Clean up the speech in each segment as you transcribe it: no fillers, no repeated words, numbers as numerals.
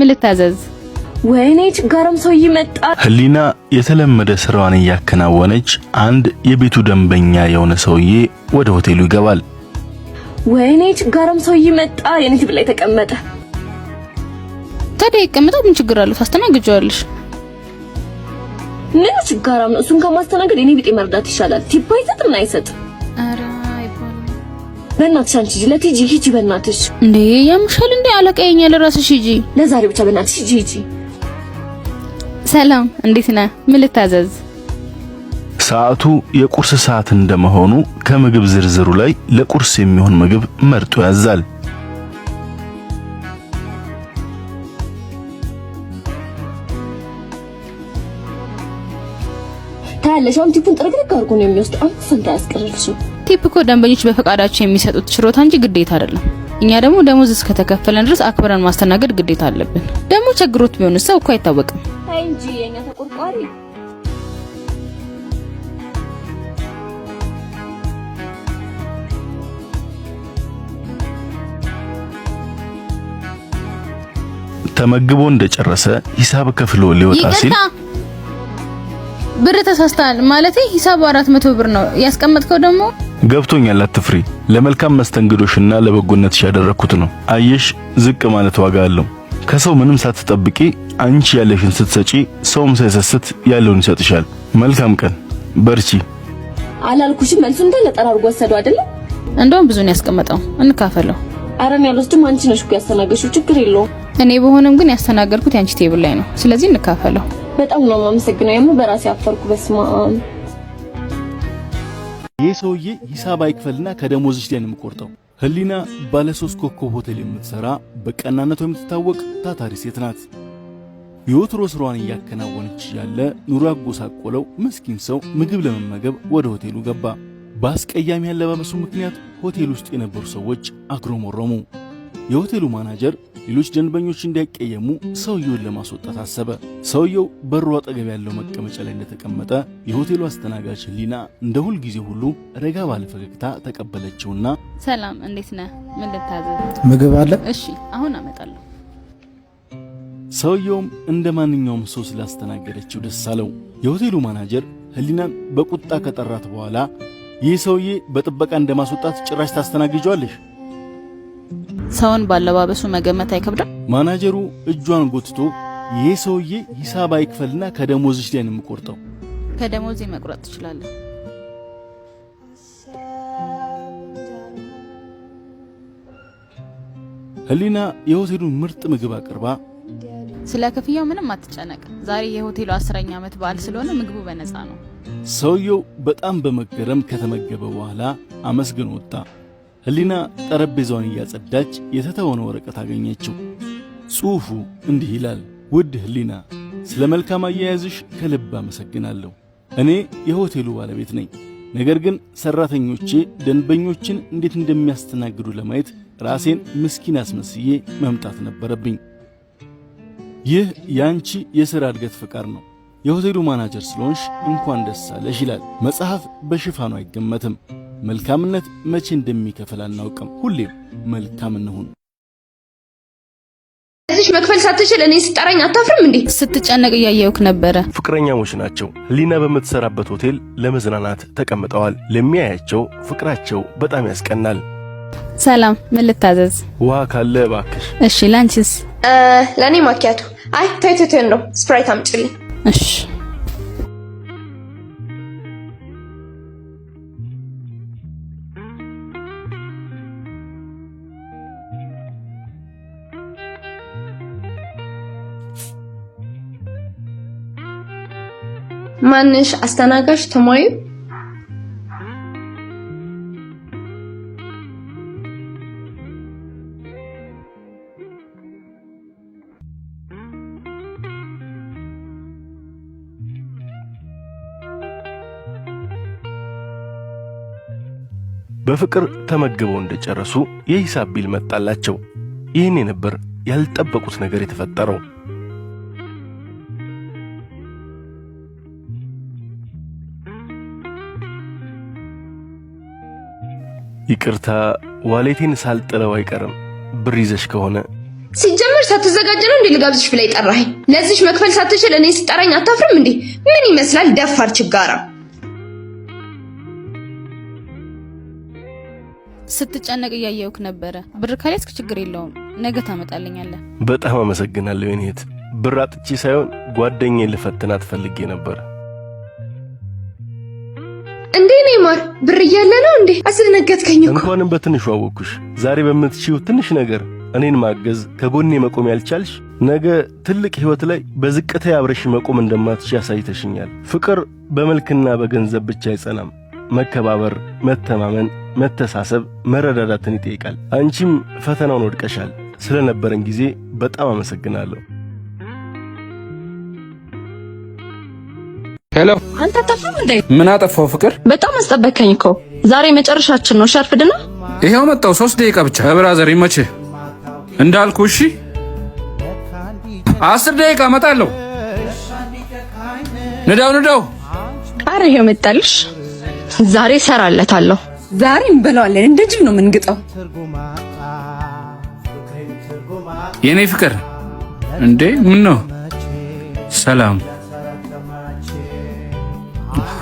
ምን ልታዘዝ? ወይኔ ችጋራም ሰው ይመጣ። ህሊና የተለመደ ስራዋን ያከናወነች አንድ የቤቱ ደንበኛ የሆነ ሰውዬ ወደ ሆቴሉ ይገባል። ወይኔ ችጋራም ሰው ይመጣ። የኔ ትብ ላይ ተቀመጠ። ታዲያ ይቀመጣል፣ ምን ችግር አለው? ታስተናግጂዋለሽ። ምን ችጋራም ነው? እሱን ከማስተናገድ የኔ ቢጤ መርዳት ይሻላል። ቲፕ አይሰጥም አይሰጥ። ኧረ አይባልም። በእናትሽ አንቺ ለቲጂ ሂጂ በእናትሽ። እንዴ ያምሻል እንዴ? አለቀየኛ ለራስሽ ሂጂ። ለዛሬ ብቻ በእናትሽ ሂጂ። ሰላም እንዴት ነህ? ምን ልታዘዝ? ሰዓቱ የቁርስ ሰዓት እንደመሆኑ ከምግብ ዝርዝሩ ላይ ለቁርስ የሚሆን ምግብ መርጦ ያዛል። ታለሽም ቲፑን ጥርግርግ አድርጎ ነው የሚወስደው። አንተ ፈንታ ያስቀርልሽው። ቲፕ እኮ ደንበኞች በፈቃዳቸው የሚሰጡት ችሮታ እንጂ ግዴታ አይደለም። እኛ ደግሞ ደሞዝ እስከተከፈለን ድረስ አክብረን ማስተናገድ ግዴታ አለብን። ደግሞ ቸግሮት ቢሆን ሰው እኮ አይታወቅም። አይ እንጂ የኛ ተቆርቋሪ። ተመግቦ እንደጨረሰ ሂሳብ ከፍሎ ሊወጣ ሲል ብር ተሳስተሃል ማለቴ ሂሳቡ 400 ብር ነው ያስቀመጥከው። ደግሞ ገብቶኛል፣ አትፍሪ። ለመልካም መስተንግዶሽና ለበጎነትሽ ያደረኩት ነው። አየሽ፣ ዝቅ ማለት ዋጋ አለው። ከሰው ምንም ሳትጠብቂ አንቺ ያለሽን ስትሰጪ ሰውም ሳይሰስት ያለውን ይሰጥሻል። መልካም ቀን፣ በርቺ። አላልኩሽም? መልሱ እንዳለ ጠራርጎ ወሰደው አይደል? እንደውም ብዙ ነው ያስቀመጠው። እንካፈለው። አረም ያለውስም አንቺ ነሽ እኮ ያስተናገድሽው። ችግር የለውም። እኔ በሆነም ግን ያስተናገድኩት ያንቺ ቴብል ላይ ነው። ስለዚህ እንካፈለው። በጣም ነው የማመሰግነው። የምር በራሴ አፈርኩ። በስመ አብ። ይህ ሰውዬ ሂሳብ አይክፈልና ከደሞዝሽ ላይ ነው የምቆርጠው። ህሊና ባለ 3 ኮከብ ሆቴል የምትሰራ በቀናነቷ የምትታወቅ ታታሪ ሴት ናት። የወትሮ ስራዋን እያከናወነች ያለ ኑሮ ያጎሳቆለው ምስኪን ሰው ምግብ ለመመገብ ወደ ሆቴሉ ገባ። በአስቀያሚ ያለባበሱ ምክንያት ሆቴል ውስጥ የነበሩ ሰዎች አግሮመረሙ። የሆቴሉ ማናጀር ሌሎች ደንበኞች እንዳይቀየሙ ሰውየውን ለማስወጣት አሰበ። ሰውየው በሩ አጠገብ ያለው መቀመጫ ላይ እንደተቀመጠ የሆቴሉ አስተናጋጅ ህሊና እንደ ሁል ጊዜ ሁሉ ረጋ ባለ ፈገግታ ተቀበለችውና ሰላም እንዴት ነህ? ምን ልታዘዝ? ምግብ አለ? እሺ አሁን አመጣለሁ። ሰውየውም እንደ ማንኛውም ሰው ስላስተናገደችው ደስ አለው። የሆቴሉ ማናጀር ህሊናን በቁጣ ከጠራት በኋላ ይህ ሰውዬ በጥበቃ እንደማስወጣት ጭራሽ ታስተናግጇለሽ? ሰውን ባለባበሱ መገመት አይከብድም? ማናጀሩ እጇን ጎትቶ ይህ ሰውዬ ሂሳብ አይክፈልና ከደሞዝሽ ላይ ነው የምቆርጠው። ከደሞዝ መቁረጥ ትችላለህ። ህሊና የሆቴሉን ምርጥ ምግብ አቅርባ ስለ ክፍያው ምንም አትጨነቅ። ዛሬ የሆቴሉ 10ኛ ዓመት በዓል ስለሆነ ምግቡ በነፃ ነው። ሰውየው በጣም በመገረም ከተመገበ በኋላ አመስግኖ ወጣ። ህሊና ጠረጴዛውን እያጸዳች የተተወነ ወረቀት አገኘችው። ጽሑፉ እንዲህ ይላል: ውድ ህሊና፣ ስለ መልካም አያያዝሽ ከልብ አመሰግናለሁ። እኔ የሆቴሉ ባለቤት ነኝ። ነገር ግን ሰራተኞቼ ደንበኞችን እንዴት እንደሚያስተናግዱ ለማየት ራሴን ምስኪን አስመስዬ መምጣት ነበረብኝ። ይህ ያንቺ የሥራ እድገት ፍቃድ ነው። የሆቴሉ ማናጀር ስለሆንሽ እንኳን ደስ አለሽ ይላል። መጽሐፍ በሽፋኑ አይገመትም። መልካምነት መቼ እንደሚከፈል አናውቅም። ሁሌም መልካም እንሁን። እዚህ መክፈል ሳትችል እኔ ስጠራኝ አታፍርም እንዴ? ስትጨነቅ እያየሁክ ነበረ። ፍቅረኛሞች ናቸው። ህሊና በምትሰራበት ሆቴል ለመዝናናት ተቀምጠዋል። ለሚያያቸው ፍቅራቸው በጣም ያስቀናል። ሰላም ምን ልታዘዝ? ውሃ ካለ እባክሽ። እሺ ላንቺስ? ለኔ ማኪያቶ። አይ ታይቶቴ ነው። ስፕራይት አምጪልኝ። እሺ ማንሽ አስተናጋጅ ተሞዩ? በፍቅር ተመግበው እንደጨረሱ የሂሳብ ቢል መጣላቸው። ይህኔ ነበር ያልጠበቁት ነገር የተፈጠረው። ይቅርታ ዋሌቴን ሳልጥለው አይቀርም ብር ይዘሽ ከሆነ ሲጀምር ሳትዘጋጅ ነው እንዴ ልጋብዝሽ ብላ ይጠራኸኝ? ለዚህሽ መክፈል ሳትችል እኔ ስጠራኝ አታፍርም እንዴ? ምን ይመስላል ደፋር ችጋራ። ስትጨነቅ እያየሁክ ነበረ። ብር ካልያዝክ ችግር የለውም ነገ ታመጣልኛለህ። በጣም አመሰግናለሁ የኔ እህት። ብር አጥቼ ሳይሆን ጓደኛዬን ልፈትናት ፈልጌ ነበር። እንዴ ኔማር ብር እያለ ነው እንዴ? አስደነገጥከኝ እኮ። እንኳንም በትንሹ አወኩሽ። ዛሬ በምትችይው ትንሽ ነገር እኔን ማገዝ ከጎኔ መቆም ያልቻልሽ ነገ ትልቅ ህይወት ላይ በዝቅታ አብረሽ መቆም እንደማትችይ አሳይተሽኛል። ፍቅር በመልክና በገንዘብ ብቻ አይጸናም። መከባበር፣ መተማመን፣ መተሳሰብ፣ መረዳዳትን ይጠይቃል። አንቺም ፈተናውን ወድቀሻል። ስለነበረን ጊዜ በጣም አመሰግናለሁ። ሄሎ፣ አንተ አታፍርም እንዴ? ምን አጠፋው ፍቅር? በጣም አስጠበከኝ እኮ። ዛሬ መጨረሻችን ነው። ሸርፍድና ይሄው መጣው። 3 ደቂቃ ብቻ ብራዘር፣ ይመችህ እንዳልኩ። እሺ 10 ደቂቃ እመጣለሁ። ንዳው። ኧረ ይሄው መጣልሽ። ዛሬ እሰራለታለሁ። ዛሬ እንበላዋለን። እንደ ጅብ ነው የምንግጠው። የኔ ፍቅር እንዴ ምን ነው? ሰላም።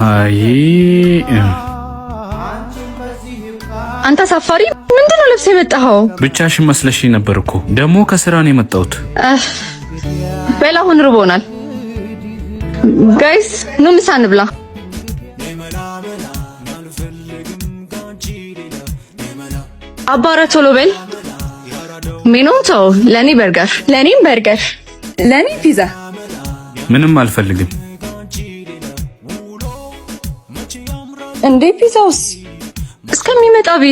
አይ አንተ ሳፋሪ ምንድነው ለብሰ የመጣኸው? ብቻሽን መስለሽኝ ነበር እኮ። ደግሞ ከስራ ነው የመጣሁት። በላሁን ርቦናል። ጋይስ ኑ ምሳ እንብላ። አባረ ቶሎ በል። ሚኖቶ ለኔ በርገር፣ ለኔም በርገር፣ ለኔ ፒዛ። ምንም አልፈልግም። እንዴ ፒዛውስ እስከሚመጣ ቢ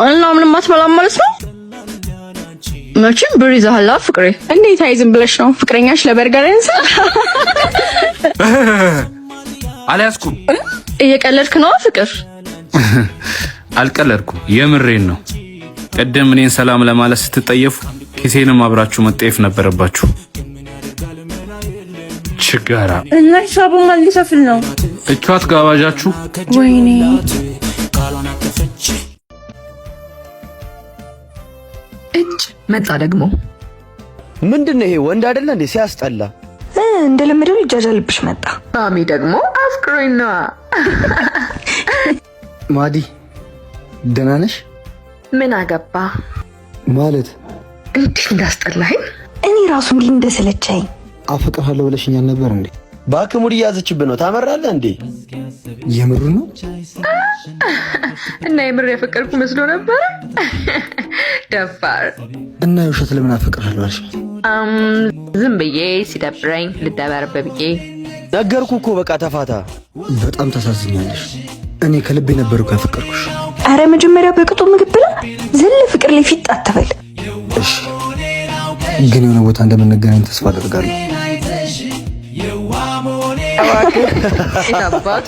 እና ምንም አትበላም ማለት ነው? መቼም ብር ይዘሃል ፍቅሬ። እንዴት አይዝም ብለሽ ነው? ፍቅረኛሽ ለበርገር ያንሳ? አልያዝኩም። እየቀለድክ ነው ፍቅር? አልቀለድኩም፣ የምሬን ነው። ቀደም እኔን ሰላም ለማለት ስትጠየፉ ኪሴንም አብራችሁ መጠየፍ ነበረባችሁ። ችጋራ እና ሂሳቡን ማን ሊከፍል ነው? እቿት ጋባዣችሁ። ወይኔ እጭ መጣ ደግሞ። ምንድነው ይሄ? ወንድ አይደለ እንዴ? ሲያስጠላ። እንደለመደው ሊጃጃልብሽ መጣ። ማሚ ደግሞ አፍቅሮኝና ማዲ ደህና ነሽ? ምን አገባ ማለት እንዴት እንዳስጠላኝ። እኔ ራሱ ምን እንደሰለቸኝ። አፈቅርሃለሁ ብለሽኛል ነበር እንዴ? እባክህ ሙድ እያዘችብህ ነው። ታመራለህ እንዴ? የምሩ ነው? እና የምር ያፈቀርኩ መስሎ ነበር። ደፋር እና የውሸት ለምን አፈቅርሃለሁ አልሽ? ዝም ብዬ ሲደብረኝ ልደበርብ ብዬ ነገርኩ እኮ። በቃ ተፋታ። በጣም ታሳዝኛለሽ። እኔ ከልቤ ነበር እኮ ያፈቀርኩሽ። አረ መጀመሪያ በቅጡ ምግብ ብላ ዝል ፍቅር ላይ ፊት አትበል። እሺ ግን የሆነ ቦታ እንደምንገናኝ ተስፋ አደርጋለሁ። አባቱ